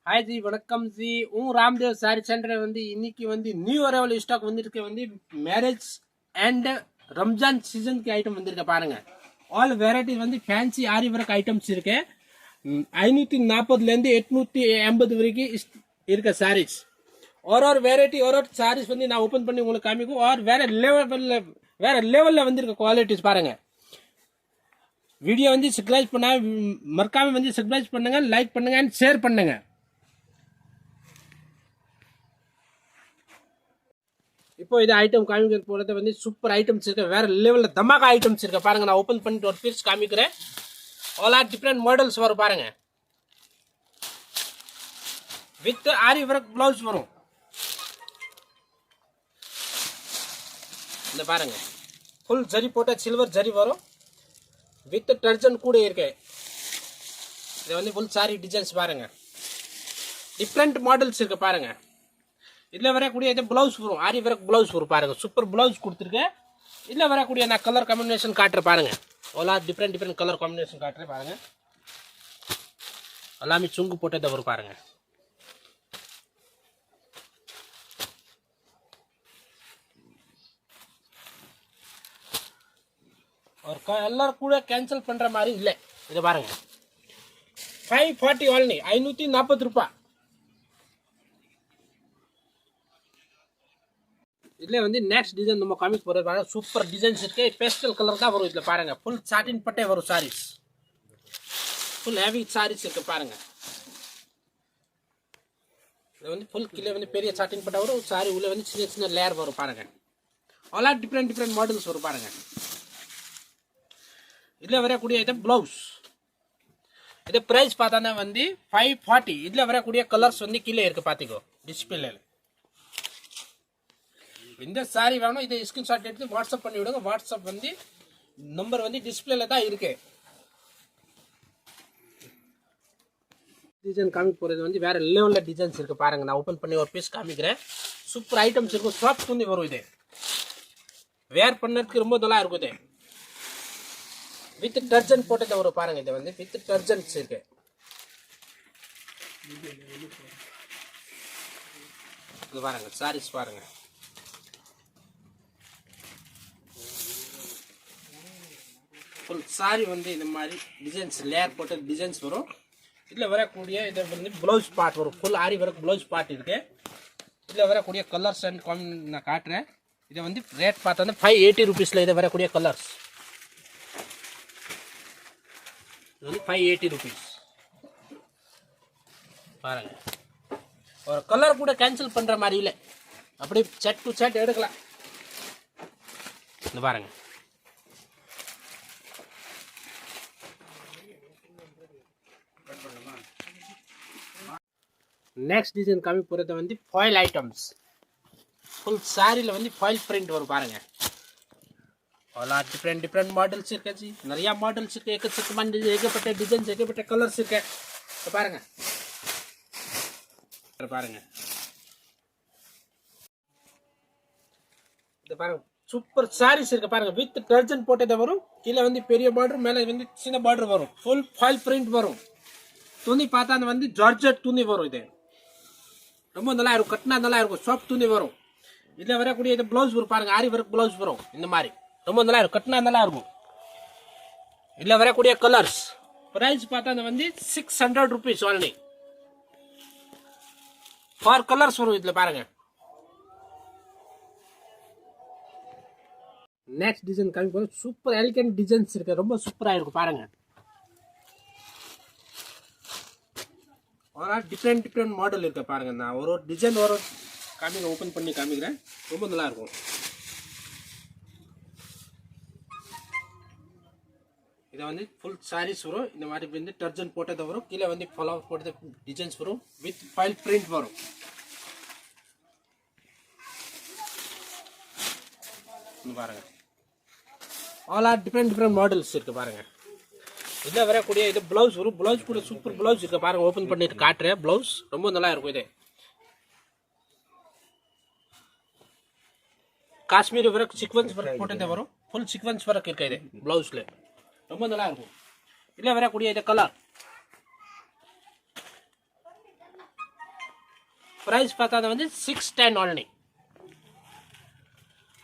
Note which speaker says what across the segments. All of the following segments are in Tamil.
Speaker 1: हाय जी वणक्कम जी रामदेव सारी सेंटर इनकी new arrival stock marriage and Ramzan season के आइटम पाருங்க ऑल वेराइटीज फैंसी आरी वर्क आइटम्स 540 880 वரைக்கும் सारीज और वेराइटी और सारीज ना ओपन பண்ணி உங்களுக்கு காமிக்கும் और வேற லெவல்ல குவாலிட்டிஸ் பாருங்க வீடியோ சப்ஸ்கிரைப் பண்ணா மறக்காம சப்ஸ்கிரைப் பண்ணுங்க லைக் பண்ணுங்க and ஷேர் பண்ணுங்க இப்போ இது ஐட்டம் காமிக்கிற போறது சூப்பர் ஐட்டம்ஸ் இருக்கு வேற லெவல்ல தமாகா ஐட்டம்ஸ் இருக்கு பாருங்க நான் ஓபன் பண்ணிட்டு ஒரு பீஸ் காமிக்கிறேன் ஆல் ஆர் டிஃபரண்ட் மாடல்ஸ் வரும் பாருங்க வித் ஆரி வர்க் ப்ளவுஸ் வரும் இந்த பாருங்க ஃபுல் ஜரி போட்ட சில்வர் ஜரி வரும் வித் டர்ஜன் கூட இருக்கு இது ஃபுல் சாரி டிசைன்ஸ் பாருங்க டிஃபரண்ட் மாடல்ஸ் இருக்கு பாருங்க इतने वरकूडिय ब्लाउज वो आरी वर्क ब्लाउज वो पाருங்க सूपर ब्लाउज கொடுத்திருக்கேன் இதுல வரக்கூடிய நான் கலர் காம்பினேஷன் காட்றேன் பாருங்க all டிஃபரண்ட் கலர் காம்பினேஷன் காட்றேன் பாருங்க எல்லாமே சுங்கு போட்டத வரும் பாருங்க और கலர் கூட கேன்சல் பண்ற மாதிரி இல்ல இது பாருங்க 540 only 540 ரூபாய் इतने next design number comic super design pastel colour का वो पांग फुल साटिन पट्टे वो सारीस फुल हेवी सारीस पांग फुल किले पेरिय साटिन पट्टे वो सारी उल्ले चिन्ह चिन्ह लेयर वो पांग ऑल डिफरेंट मॉडल्स वो पांग इतने वरकूडिय ब्लाउज इधर प्राइस पाता 540 इतने वरकूडिय कलर्स कीले पातीको डिस्प्ले இந்த சாரி வேணும் இதை ஸ்கிரீன்ஷாட் எடுத்து வாட்ஸ்அப் பண்ணி விடுங்க வாட்ஸ்அப் நம்பர் டிஸ்ப்ளேல தான் இருக்கு டிசைன் காமிக்க போறது வேற லெவல்ல டிசைன்ஸ் இருக்கு பாருங்க நான் ஓபன் பண்ணி ஒரு பீஸ் காமிக்கிறேன் சூப்பர் ஐட்டம்ஸ் இருக்கு சாஃப்ட் துணி வரும் இது வேர் பண்ணதுக்கு ரொம்ப நல்லா இருக்கும் இது வித் டர்ஜன் போட்டத வரும் பாருங்க இது வித் டர்ஜன்ஸ் இருக்கு இது பாருங்க சாரீஸ் பாருங்க फुल सारी डिजाइन्स लेयर पोट डिजाइन्स वो इतने वरकूडिय ब्लाउज पार्ट वो फुल आरी वर्क ब्लाउज पार्ट इतने वरकूडिय कलर्स एंड ना काट्रे इधे रेट पाता 580 रुपीस वरकूडिय कलर्स 580 रुपीस पांग और कलर कूड़ा कैंसल पண்ற மாதிரி இல்ல அப்படியே செட் டு செட் எடுக்கலாம் இந்த பாருங்க नेक्स्ट डिजाइन कामिक போறது फॉइल आइटम्स फुल सारीல फॉइल प्रिंट வரும் பாருங்க all डिफरेंट मॉडल्स இருக்கு जी நிறைய மாடல்ஸ் இருக்கு ஏகப்பட்ட ஏகப்பட்ட டிசைன்ஸ் ஏகப்பட்ட கலர்ஸ் இருக்கு பாருங்க பாருங்க இது பாருங்க சூப்பர் சாரீஸ் இருக்கு பாருங்க வித் டர்ஜன் போட்டத வரும் கீழ பெரிய பார்டர் மேல சின்ன பார்டர் வரும் ஃபுல் ஃபாயில் பிரிண்ட் வரும் துணி பார்த்தா ஜார்ஜெட் துணி வரும் இது ரொம்ப நல்லா இருக்கும் கட்டினா நல்லா இருக்கும் சாஃப்ட் துணி வரும் இதுல வரக்கூடிய ப்ளவுஸ் வரும் பாருங்க ஆரி வர்க் ப்ளவுஸ் வரும் இந்த மாதிரி ரொம்ப நல்லா இருக்கும் கட்டினா நல்லா இருக்கும் இதுல வரக்கூடிய கலர்ஸ் பிரைஸ் பார்த்தா 600 रुपीस only ஃபார் கலர்ஸ் வரும் இதுல பாருங்க नेक्स्ट डिजाइन காமிக்க போறோம் சூப்பர் எலிகன்ட் டிசைன்ஸ் இருக்கு ரொம்ப சூப்பரா இருக்கும் பாருங்க और डिफरेंट मॉडल இருக்கு பாருங்க நான் ஒரு டிசைன் ஒரு காமிங்க ஓபன் பண்ணி காமிக்கிறேன் ரொம்ப நல்லா இருக்கும் இது ஃபுல் sarees வரும் இந்த மாதிரி டர்ஜன் போட்டத வரும் கீழ ஃப்ளவர் போட்டத டிசைன்ஸ் வரும் வித் ஃபைல் பிரிண்ட் வரும் இந்த பாருங்க all are different மாடல்ஸ் இருக்கு பாருங்க इधर वरकूडिय இது ब्लाउज வரும் ब्लाउज கூட சூப்பர் ब्लाउज இருக்கு பாருங்க ஓபன் பண்ணிட்டு காட்றேன் ब्लाउज ரொம்ப நல்லா இருக்கும் இது காஷ்மீரி वर्क சீக்வென்ஸ் वर्क போட்டதே வரும் ஃபுல் சீக்வென்ஸ் वर्क இருக்கு இது ब्लाउजல ரொம்ப நல்லா இருக்கும் இதுல வரக்கூடிய இது கலர் பிரைஸ் பார்த்தா வந்து 610 only.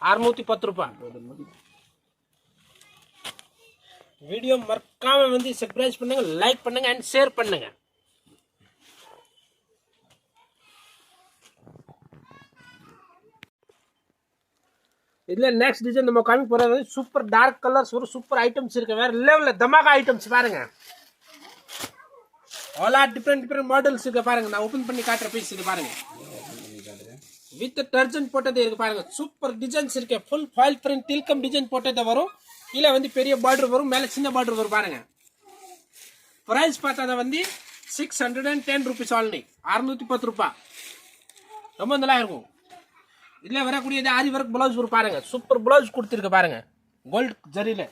Speaker 1: 610 ரூபாய். வீடியோ மறக்காம வந்து சப்ஸ்கிரைப் பண்ணுங்க, லைக் பண்ணுங்க அண்ட் ஷேர் பண்ணுங்க. இதுல நெக்ஸ்ட் டிசைன் நம்ம காமிக்க போறது சூப்பர் டார்க் கலர்ஸ், ஒரு சூப்பர் ஐட்டம்ஸ் இருக்கு, வேற லெவல்ல தமாகா ஐட்டம்ஸ் பாருங்க. ஆல் ஆர் டிஃபரெண்ட் மாடல்ஸ் இருக்கு பாருங்க. நான் ஓபன் பண்ணி காட்டுற பீஸ் இது பாருங்க. வித் டர்ஜன் போட்டதே இருக்கு பாருங்க. சூப்பர் டிசைன்ஸ் இருக்கு. ஃபுல் ஃபாயில் பிரிண்ட் தில்கம் டிசைன் போட்டதே வரும். கீழே வந்து பெரிய பார்டர் வரும், மேல சின்ன பார்டர் வரும் பாருங்க. பிரைஸ் பார்த்தா வந்து 610 rupees only. 610 ரூபாய். ரொம்ப நல்லா இருக்கும். இதுல வரக்கூடியது ஆரி ஒர்க் பிளவுஸ் வரும் பாருங்க. சூப்பர் பிளவுஸ் கொடுத்துருக்கு பாருங்க, கோல்ட் ஜரியில.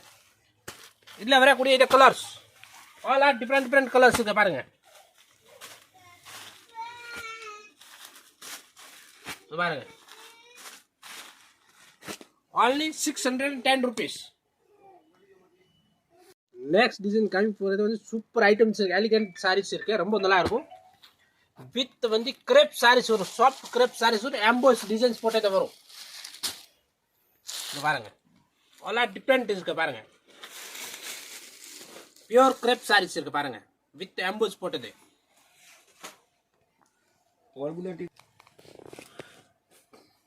Speaker 1: இதுல வரக்கூடிய இது colours all R different colours இருக்கு பாருங்க. பாருங்க only 610 rupees. நெக்ஸ்ட் டிசைன் காமி போறது வந்து சூப்பர் ஐட்டம்ஸ் இருக்கு, எலிகன்ட் சாரீஸ் இருக்கு, ரொம்ப நல்லா இருக்கும். வித் வந்து கிரேப் சாரீஸ் வரும், சாஃப்ட் கிரேப் சாரீஸ் வரும், எம்போஸ் டிசைன்ஸ் போட்டதே வரும். பாருங்க ஆல் ஆர் டிஃபரெண்ட் இருக்கு பாருங்க. பியூர் கிரேப் சாரீஸ் இருக்கு பாருங்க, வித் எம்போஸ் போட்டது.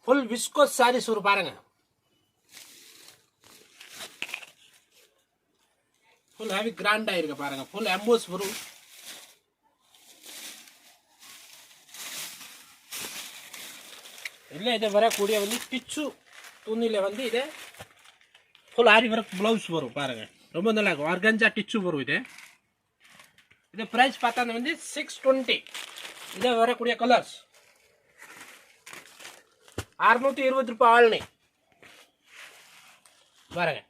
Speaker 1: ஃபுல் விஸ்கோஸ் சாரீஸ் வரும் பாருங்க. ஃபுல் ஹெவி கிராண்டா இருக்கு பாருங்க. ஃபுல் எம்போஸ் வரும். இல்ல இது வரக்கூடிய வந்து பிச்சு துணியில வந்து இது ஃபுல் ஆரி ஒர்க் பிளவுஸ் வரும் பாருங்க. ரொம்ப நல்லா இருக்கும். ஆர்கன்ஜா டிச்சு வரும் இது. இது பிரைஸ் பார்த்தா வந்து 620. இது வரக்கூடிய கலர்ஸ் 620 ரூபாய் ஆல்னி பாருங்க.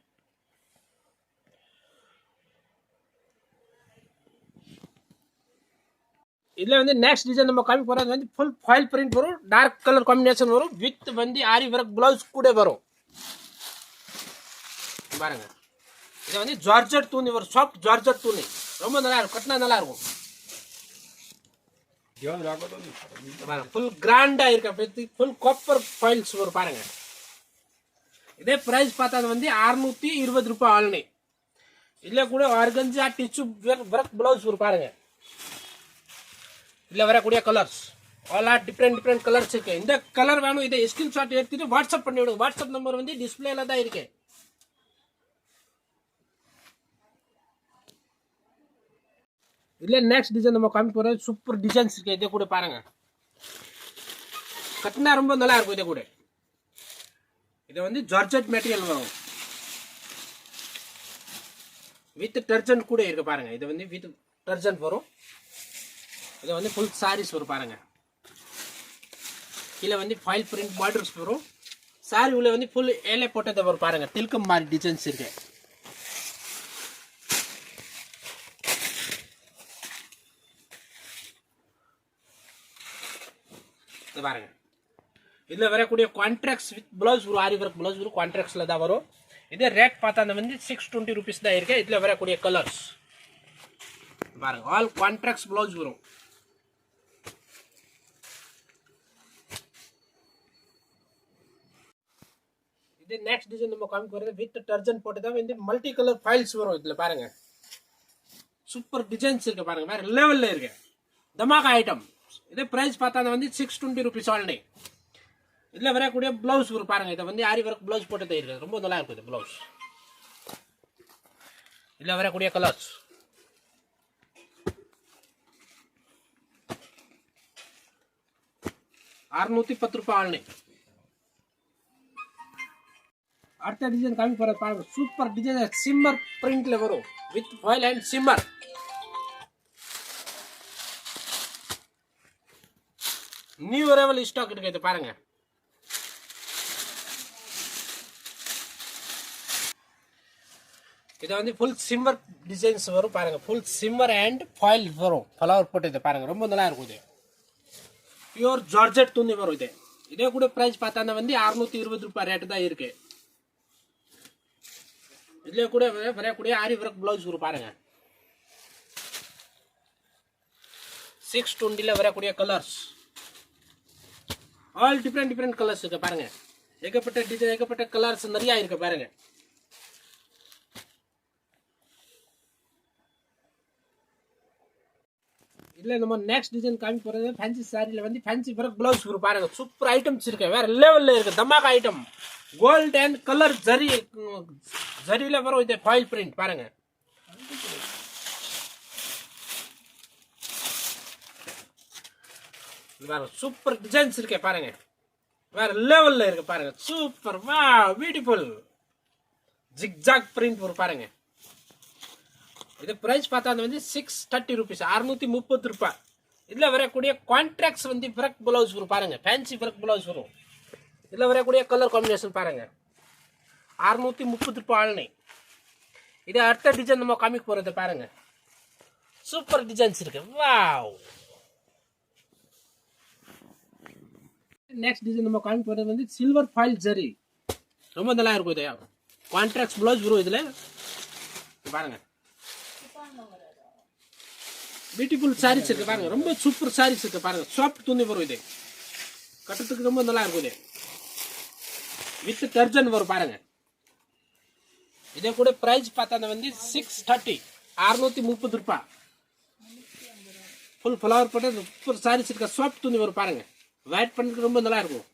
Speaker 1: இதுல வந்து நெக்ஸ்ட் டிசைன் நம்ம காமி போறது வந்து ஃபுல் ஃபாயில் பிரிண்ட் வரும், டார்க் கலர் காம்பினேஷன் வரும், வித் வந்து ஆரி ஒர்க் பிளவுஸ் கூட வரும் பாருங்க. இது வந்து ஜார்ஜெட் துணி வரும், சாஃப்ட் ஜார்ஜெட் துணி, ரொம்ப நல்லா இருக்கும், கட்டினா நல்லா இருக்கும். ஃபுல் கிராண்டா இருக்க, ஃபுல் காப்பர் ஃபாயில்ஸ் வரும் பாருங்க. இதே பிரைஸ் பார்த்தா வந்து 620 ரூபாய் ஆல்னி. இதுல கூட ஆர்கன்ஜா டிச்சு ஒர்க் பிளவுஸ் வரும் பாருங்க. இதுல வரக்கூடிய colours all R different colours இருக்கு. இந்த கலர் வேணும், இதை ஸ்கிரீன்ஷாட் எடுத்துட்டு வாட்ஸ்அப் பண்ணி விடுங்க. வாட்ஸ்அப் நம்பர் வந்து டிஸ்பிளேல தான் இருக்கு. இதுல நெக்ஸ்ட் டிசைன் நம்ம காமி போறது சூப்பர் டிசைன்ஸ் இருக்கு. இதை கூட பாருங்க, கட்டினா ரொம்ப நல்லா இருக்கும். இதை கூட இது வந்து ஜார்ஜெட் மெட்டீரியல் வரும், வித் டர்ஜன் கூட இருக்கு பாருங்க. இது வந்து வித் டர்ஜன் வரும். இது வந்து ஃபுல் சாரீஸ் வரும் பாருங்க. கீழே வந்து ஃபாயில் பிரிண்ட் பார்டர்ஸ் வரும். சாரி உள்ள வந்து ஃபுல் ஏலே போட்டதை வரும் பாருங்க. தில்கம் மாதிரி டிசைன்ஸ் இருக்கு. இது பாருங்க. இதுல வரக்கூடிய கான்ட்ராக்ட்ஸ் வித் பிளவுஸ் வரும், ஆரி ஒர்க் பிளவுஸ் வரும், கான்ட்ராக்ட்ஸ்ல தான் வரும். இதே ரேட் பார்த்தா வந்து 620 rupees தான் இருக்கு. இதுல வரக்கூடிய கலர்ஸ் பாருங்க, ஆல் கான்ட்ராக்ட்ஸ் பிளவுஸ் வரும். இது நெக்ஸ்ட் டிசைன் நம்ம காமி போறது வித் டர்ஜன் போட்டதா வந்து மல்டி கலர் ஃபைல்ஸ் வரும். இதுல பாருங்க சூப்பர் டிசைன்ஸ் இருக்கு பாருங்க, வேற லெவல்ல இருக்கு, தமாகா ஐட்டம். இதே பிரைஸ் பார்த்தா வந்து 620 rupees ஆல்னி. இதுல வரக்கூடிய பிளவுஸ் வரும் பாருங்க. இதை வந்து ஆரி ஒர்க் பிளவுஸ் போட்டதே இருக்கு, ரொம்ப நல்லா இருக்கும் இது பிளவுஸ். இதுல வரக்கூடிய கலர்ஸ் 610 ரூபாய் ஆல்னி. அடுத்த டிசைன் காமி போறது பாருங்க. சூப்பர் டிசைன் சிம்மர் பிரிண்ட்ல வரும், with foil and shimmer. New arrival stock இருக்கு. இது பாருங்க, இது வந்து ஃபுல் சிம்மர் டிசைன்ஸ் வரும் பாருங்க. ஃபுல் சிம்மர் அண்ட் ஃபாயில் வரும், ஃப்ளவர் போட்டு. இது பாருங்க ரொம்ப நல்லா இருக்கும். இது பியூர் ஜார்ஜெட் துணி வரும். இது இதே கூட பிரைஸ் பார்த்தா வந்து 620 ரூபாய் ரேட்டு தான் இருக்கு. இதுல கூட வரக்கூடிய ஆரி ஒர்க் பிளவுஸ் வரும் பாருங்க. 620ல வரக்கூடிய colours all different different colours இருக்கு பாருங்க. ஏகப்பட்ட டிசைன், ஏகப்பட்ட கலர்ஸ் நிறைய இருக்கு பாருங்க. இதுல நம்ம நெக்ஸ்ட் டிசைன் காமி போறது ஃபேன்சி சாரில வந்து ஃபேன்சி ஒர்க் ப்ளவுஸ் வரும் பாருங்க. சூப்பர் ஐட்டம்ஸ் இருக்கு, வேற லெவல்ல இருக்கு, தமாகா ஐட்டம். கோல்ட் அண்ட் கலர் ஜரியில வரும் இது ஃபாயில் பிரிண்ட் பாருங்க. சூப்பர் டிசைன்ஸ் இருக்கு பாருங்க, வேற லெவல்ல இருக்கு பாருங்க. சூப்பர், வா பியூட்டிஃபுல் ஜிக்ஜாக் பிரிண்ட் வரும் பாருங்க. இது பிரைஸ் பார்த்தா வந்து 630 rupees, 630 ரூபாய். இதுல வரக்கூடிய கான்ட்ராக்ட்ஸ் வந்து ஒர்க் பிளவுஸ் வரும் பாருங்க, ஃபேன்சி ஒர்க் பிளவுஸ் வரும். இதுல வரக்கூடிய கலர் காம்பினேஷன் பாருங்க, 630 ரூபாய் ஆல்னே. இது அடுத்த டிசைன் நம்ம காமிக்க போறது பாருங்க. சூப்பர் டிசைன்ஸ் இருக்கு, வாவ். நெக்ஸ்ட் டிசைன் நம்ம காமிக்க போறது வந்து சில்வர் ஃபாயில் ஜரி, ரொம்ப நல்லா இருக்கும். இது கான்ட்ராக்ட்ஸ் பிளவுஸ் வரும். இதுல பாருங்க பியூட்டிஃபுல் சாரீஸ் இருக்கு பாருங்க, ரொம்ப சூப்பர் சாரீஸ் இருக்கு பாருங்க. சாஃப்ட் துணி வரும், இது கட்டத்துக்கு ரொம்ப நல்லா இருக்கும். இது வித் டர்ஜன் வரும் பாருங்க. இதே கூட பிரைஸ் பார்த்தா வந்து 630, 630 ரூபாய். ஃபுல் ஃப்ளவர் போட்டு சூப்பர் சாரீஸ் இருக்க, சாஃப்ட் துணி வரும் பாருங்க. வேர் பண்ணுறதுக்கு ரொம்ப நல்லா இருக்கும்.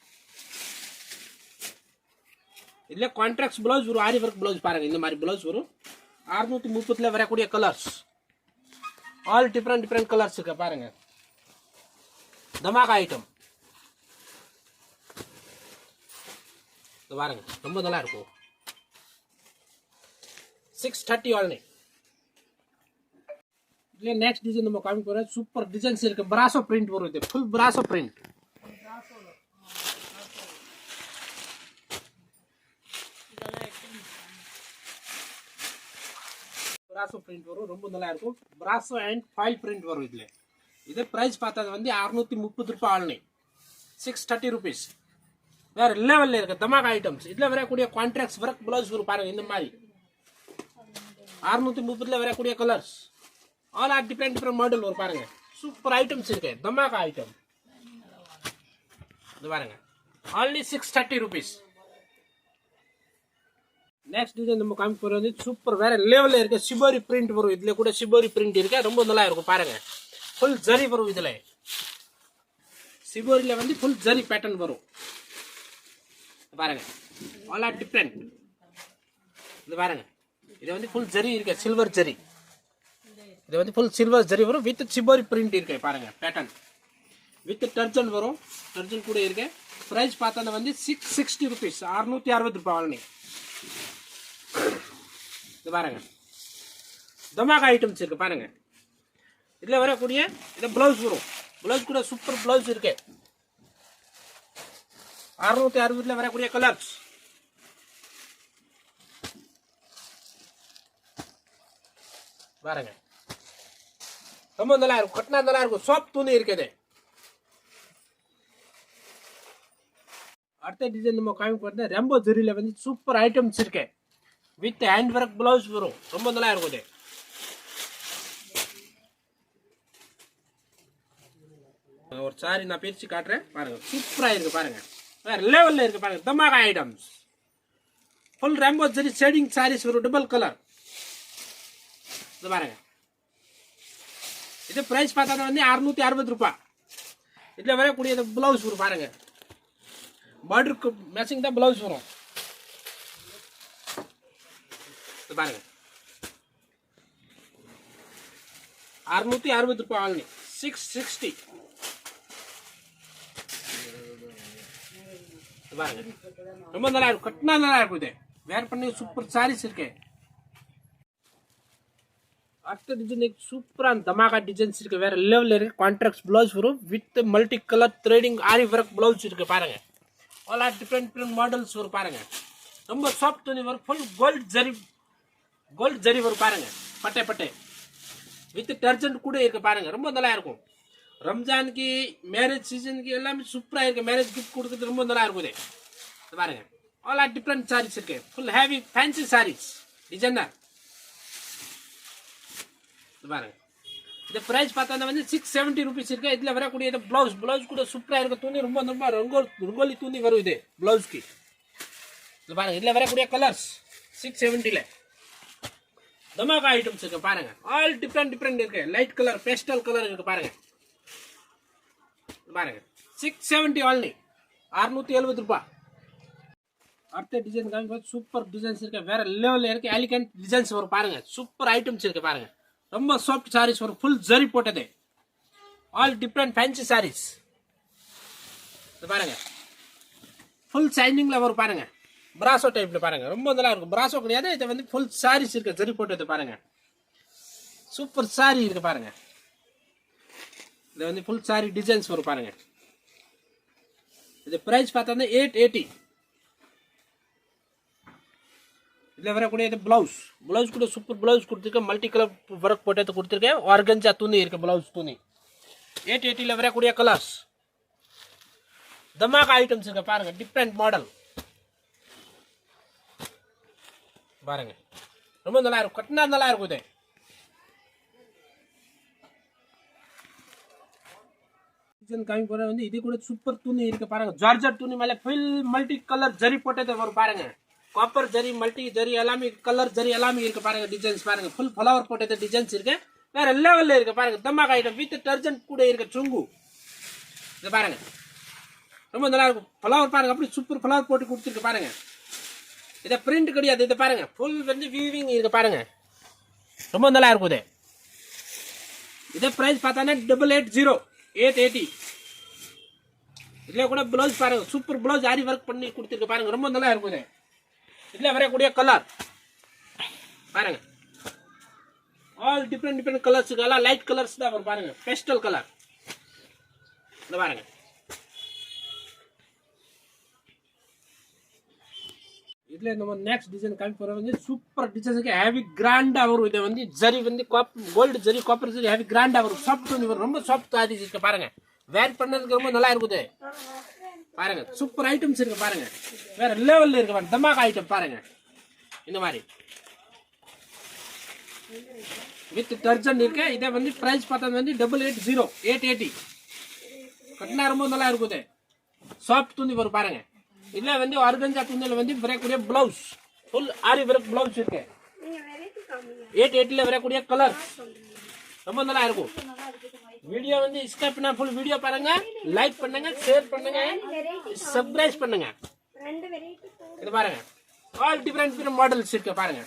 Speaker 1: இதுல கான்ட்ராக்ட்ஸ் பிளவுஸ் வரும், ஆரி ஒர்க் பிளவுஸ் பாருங்க. இந்த மாதிரி பிளவுஸ் வரும். 630 வரக்கூடிய colours, all different different colours இருக்கு பாருங்க, தமாகா ஐட்டம். பாருங்க ரொம்ப நல்லா இருக்கும். 630 ஆல்னே. இதுல நெக்ஸ்ட் டிசைன் நம்ம காமிக்க போறோம். சூப்பர் டிசைன்ஸ் இருக்கு, பிராசோ பிரிண்ட் வரும். இது full brasso print. Brasso print வரும், ரொம்ப நல்லா இருக்கும். பிராசோ அண்ட் ஃபாயில் பிரிண்ட் வரும். இதுல இது பிரைஸ் பார்த்தா வந்து 630 ரூபாய் ஆல்னே, 630 rupees. வேற லெவல்ல இருக்கு, தமாகா ஐட்டம்ஸ். இதுல வரக்கூடிய கான்ட்ராக்ட்ஸ் ஒர்க் பிளவுஸ் வரும் பாருங்க. இந்த மாதிரி 630 வரக்கூடிய colours, all are different different model வரும் பாருங்க. சூப்பர் ஐட்டம்ஸ் இருக்கு, தமாகா ஐட்டம். இது பாருங்க, only 630 rupees. நெக்ஸ்ட் டிசைன் நம்ம காமிக்க போறது சூப்பர் வேற லெவல்ல இருக்கு, சிபோரி பிரிண்ட் வரும். இதுல கூட சிபோரி பிரிண்ட் இருக்கு, ரொம்ப நல்லா இருக்கும் பாருங்க. ஃபுல் ஜரி வரும். இதுல சிபோரியில வந்து ஃபுல் ஜரி பேட்டர்ன் வரும் பாருங்க, ஆல் ஆர் டிஃப்ரெண்ட். இது பாருங்க, இது வந்து ஃபுல் ஜரி இருக்கு, சில்வர் ஜரி. இது வந்து ஃபுல் சில்வர் ஜரி வரும் வித் சிபோரி பிரிண்ட் இருக்கு பாருங்க. பேட்டர்ன் வித் டர்ஜன் வரும், டர்ஜன் கூட இருக்கு. பிரைஸ் பார்த்தா வந்து 660 rupees, 660 ரூபாய் ஆல்னே. இது பாருங்க, தமாகா ஐட்டம்ஸ் இருக்கு பாருங்க. இதுல வரக்கூடிய இது பிளவுஸ் வரும், பிளவுஸ் கூட சூப்பர் பிளவுஸ் இருக்கு. 660 வரக்கூடிய கலர்ஸ். பாருங்க ரொம்ப நல்லா இருக்கும், கட்டினா நல்லா இருக்கும், சாஃப்ட் துணி இருக்குது. அடுத்த டிசைன் நம்ம காமி போறது ரெம்போ ஜரியில வந்து சூப்பர் ஐட்டம்ஸ் இருக்கு, வித் ஹேண்ட் ஒர்க் பிளவுஸ் வரும், ரொம்ப நல்லா இருக்கும். இது ஒரு சாரி நான் பிரிச்சு காட்டுறேன் பாருங்க, சூப்பரா இருக்கு பாருங்க, வேற லெவல்ல இருக்கு பாருங்க, தமாகா ஐட்டம்ஸ். ஃபுல் ரெம்போ ஜரி ஷேடிங் சாரீஸ் வரும், டபுள் கலர். இது பாருங்க, இது பிரைஸ் பார்த்தா வந்து 660 ரூபாய். இதுல வரக்கூடிய பிளவுஸ் வரும் பாருங்க, பார்டருக்கு மேட்சிங் தான் பிளவுஸ் வரும். இது பாருங்க, 660 ரூபாய் ஆல்னி, 660. பாருங்க ரொம்ப நல்லா இருக்கும், கட்டினா நல்லா இருக்கும். இது வேர் பண்ணி சூப்பர் சாரீஸ் இருக்கு. அடுத்த டிசைன் சூப்பரா தமாகா டிசைன்ஸ் இருக்கு, வேற லெவல்ல இருக்கு. கான்ட்ராக்ட் பிளவுஸ் வரும் with multi colour threading aari work blouse இருக்கு பாருங்க. All are different different models வரும் பாருங்க, ரொம்ப சாஃப்ட் துணி வரும். ஃபுல் கோல்ட் ஜரி வரும் பாருங்க, பட்டை பட்டை வித் டர்ஜன் கூட இருக்கு பாருங்க, ரொம்ப நல்லா இருக்கும். ரம்ஜானுக்கு மேரேஜ் சீசனுக்கு எல்லாமே சூப்பரா இருக்கு, மேரேஜ் கிஃப்ட் கொடுக்குறது ரொம்ப நல்லா இருக்கும். இது பாருங்க, ஆல் ஆர் டிஃப்ரெண்ட் சாரீஸ் இருக்கு, full heavy fancy sarees designer. இது பாருங்க இது பிரைஸ் பார்த்தா வந்து 670 rupees இருக்கு. இதுல வரக்கூடிய இது பிளவுஸ் கூட சூப்பரா இருக்கு. துணி ரொம்ப ரொம்ப ரங்கோலி துணி வரும் இது பிளவுஸ்க்கு. இது பாருங்க, இதுல வரக்கூடிய கலர்ஸ் 670ல தமாகா ஐட்டம்ஸ் இருக்கு பாருங்க. ஆல் டிஃபரெண்ட் இருக்கு. லைட் கலர், பேஸ்டல் கலர் இருக்கு பாருங்க. பாருங்க 670 only, 670 ரூபாய். அடுத்த டிசைன் காமிக்கும். சூப்பர் டிசைன்ஸ் இருக்கு, வேற லெவல்ல இருக்கு. எலிகன்ட் டிசைன்ஸ் வரும் பாருங்க. சூப்பர் ஐட்டம்ஸ் இருக்கு பாருங்க. ரொம்ப சாஃப்ட் சாரீஸ் வரும், ஃபுல் ஜரி போட்டது. ஆல் டிஃபரெண்ட் ஃபேன்சி சாரீஸ் பாருங்க. ஃபுல் ஷைனிங்ல வரும் பாருங்க. பிராசோ டைப்ல பாருங்க, ரொம்ப நல்லா இருக்கும். பிராசோ கிடையாது, இது வந்து ஃபுல் சாரீஸ் இருக்கு, ஜரி போட்டது பாருங்க. சூப்பர் சாரி இருக்கு பாருங்க. இது வந்து ஃபுல் சாரி டிசைன்ஸ் வரும் பாருங்க. இது பிரைஸ் பார்த்தா 880. இதுல வரக்கூடிய இது பிளவுஸ் கூட சூப்பர் பிளவுஸ் கொடுத்துருக்கேன். மல்டி கலர் ஒர்க் போட்டது கொடுத்துருக்கேன். ஆர்கன்ஜா துணி இருக்கு பிளவுஸ் துணி. 880ல வரக்கூடிய கலர்ஸ் தமாகா ஐட்டம்ஸ் இருக்கு பாருங்க. டிஃப்ரெண்ட் மாடல் பாருங்க, ரொம்ப நல்லா இருக்கும். கட்டினா நல்லா இருக்கும். இது காமி போற வந்து இது கூட சூப்பர் துணி இருக்கு பாருங்க. ஜார்ஜெட் துணி மேல ஃபுல் மல்டி கலர் ஜரி போட்டது வரும் பாருங்க. காப்பர் ஜரி, மல்டி ஜரி எல்லாமே, கலர் ஜரி எல்லாமே இருக்கு பாருங்க. டிசைன்ஸ் பாருங்க, ஃபுல் ஃப்ளவர் போட்டது டிசைன்ஸ் இருக்கு. வேற லெவல்ல இருக்கு பாருங்க. தமாகா ஐட்டம் வித் டர்ஜென்ட் கூட இருக்கு. சுங்கு இது பாருங்க, ரொம்ப நல்லா இருக்கும். ஃப்ளவர் பாருங்க, அப்படி சூப்பர் ஃப்ளவர் போட்டு கொடுத்துருக்கு பாருங்க. இதை பிரிண்ட் கிடையாது. இது பாருங்க, ஃபுல் வந்து வீவிங் இருக்கு பாருங்க. ரொம்ப நல்லா இருக்கும். இது இதே பிரைஸ் பார்த்தானே 880. இதுல கூட பிளவுஸ் பாருங்க, சூப்பர் பிளவுஸ் ஆரி ஒர்க் பண்ணி கொடுத்துருக்கு பாருங்க. ரொம்ப நல்லா இருக்கும். இது இதுல வரக்கூடிய கலர் பாருங்க. ஆல் டிஃபரெண்ட் கலர்ஸ், எல்லாம் லைட் கலர்ஸ் தான் வரும் பாருங்க. பேஸ்டல் கலர் இந்த பாருங்க. இதுல நம்ம நெக்ஸ்ட் டிசைன் காமி போற வந்து சூப்பர் டிசைன்ஸ்க்கு ஹெவி கிராண்டா வரும். இது வந்து ஜரி வந்து gold zari, copper zari, heavy கிராண்டா வரும். சாஃப்ட் வந்து வரும், ரொம்ப சாஃப்ட் ஆதி இருக்கு பாருங்க. வேர் பண்ணதுக்கு ரொம்ப நல்லா இருக்குது பாருங்க. சூப்பர் ஐட்டம்ஸ் இருக்கு பாருங்க, வேற லெவல்ல இருக்கு பாருங்க. தமாகா ஐட்டம் பாருங்க. இந்த மாதிரி வித் டர்ஜன் இருக்கு. இதை வந்து பிரைஸ் பார்த்தது வந்து 880. கட்டினா ரொம்ப நல்லா இருக்குது. சாஃப்ட் துணி வரும் பாருங்க. இதுல வந்து ஆர்கன்ஜா துணியில வந்து வரக்கூடிய பிளவுஸ், ஃபுல் ஆரி ஒர்க் பிளவுஸ் இருக்கு. 880ல வரக்கூடிய கலர் ரொம்ப நல்லா இருக்கும். வீடியோ வந்து ஸ்கிப் பண்ணா ஃபுல் வீடியோ பாருங்க. லைக் பண்ணுங்க, ஷேர் பண்ணுங்க, சப்ஸ்கிரைப் பண்ணுங்க. இது பாருங்க, ஆல் டிஃபரெண்ட் மாடல்ஸ் இருக்கு பாருங்க.